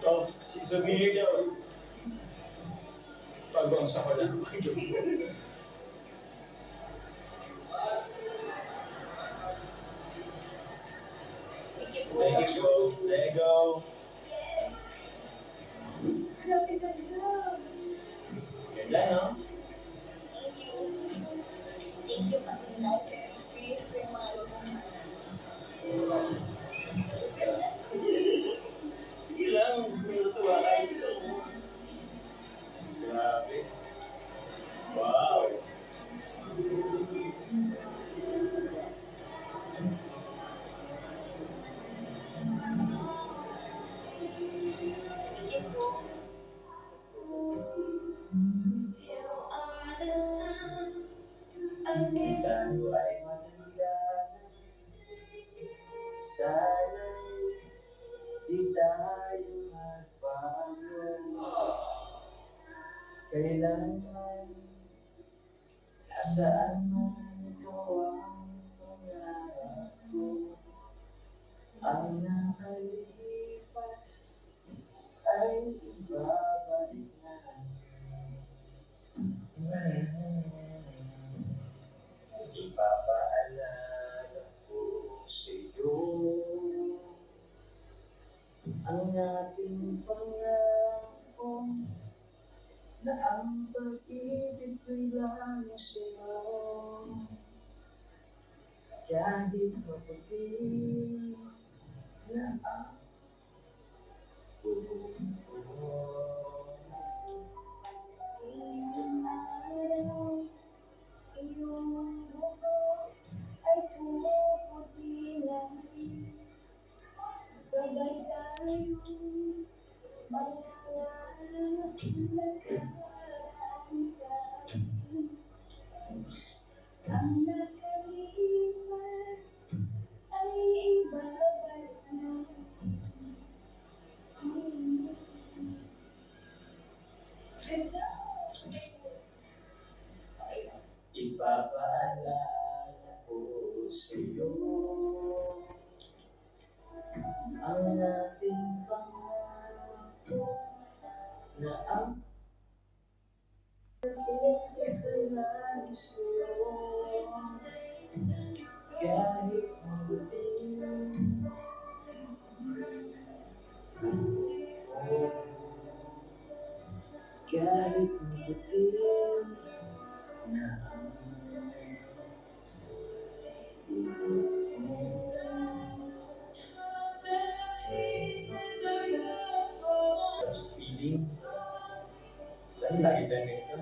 Oh, souvenir daw. Pag-bangsa ko lang. Lego, Lego. Ganda, no? Thank you kasi dahil sa experience ko yung mga lumang Sige lang, natutuwa kayo sila. Grabe. Wow. Thank you po. Tayo ay matanda. Sana'y di tayo magbago. Kailanman, nasaan man ito ang pangarap ko. Ang nakalipas ay ibabalik na. Ipapaalala ko sa'yo ang ating pangako na ang pag-ibig ko'y lang sa'yo. Kahit maputi na ang buhok ko. Ilang araw, iyong buhok ay pumuputi na rin. Sabay tayong mangangarap nakaraan sa atin. Ang nakalipas ay ibabalik natin. Ipapaalala ko sa'yo ang ating pangako na ang pag-ibig ko'y lang sa'yo. Kahit mabuti kahit mabuti na ang feeling. Saan nakita nito?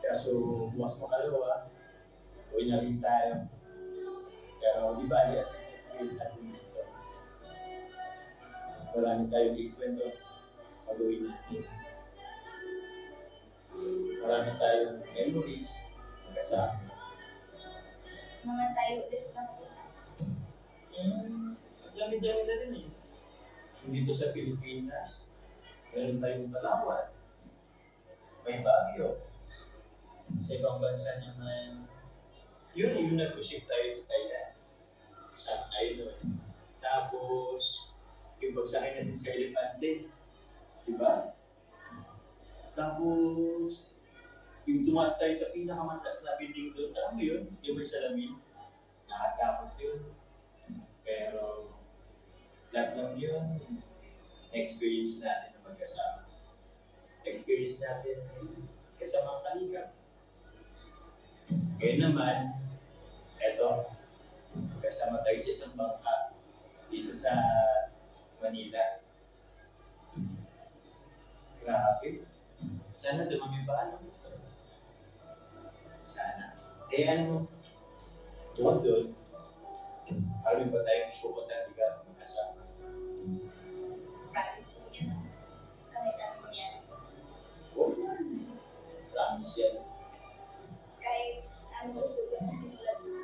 Kaso bukas makalawa, uwi na rin tayo. Pero di ba, at least experience natin dito. Marami tayong ikwento pag-uwi natin. Marami tayong memories magkasama. Mga tayo ulit na po. Ang dami-dami na rin eh. Dito sa Pilipinas, meron tayong Palawan, may Baguio. Sa ibang bansa naman, yun yung nag-ship tayo sa Thailand. Isang island. Tapos, yung pagsakay natin sa Elepante, di ba? Tapos, yung tumaas tayo sa pinakamataas na building doon, alam mo yun, yung may salamin, nakatakot yun. Pero, lahat ng yun, experience natin na magkasama. Experience natin kasama ang kaligam. Ngayon naman, eto, kasama tayo sa isang bangka dito sa Manila. Grabe. Sana dumami pa ano. Sana. Eh ano, bukod doon, marami ba tayong pupunta bigat magkasama? Practice po yan. Kamitan mo yan. Oo. Promise yan. Kahit ano gusto ko na simulan mo.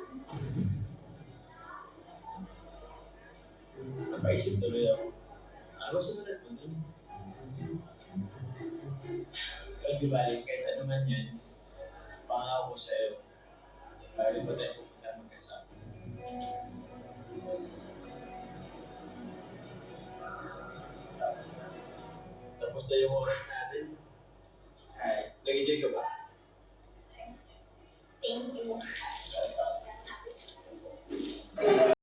Napaisip tuloy ako. Ano sumunod mo dun? Pero di balik, kahit ano man yan, pangako ko sa'yo, marami ba tayong pupunta magkasama? na yung oras natin. Ay, nag-enjoy ka ba? Thank you.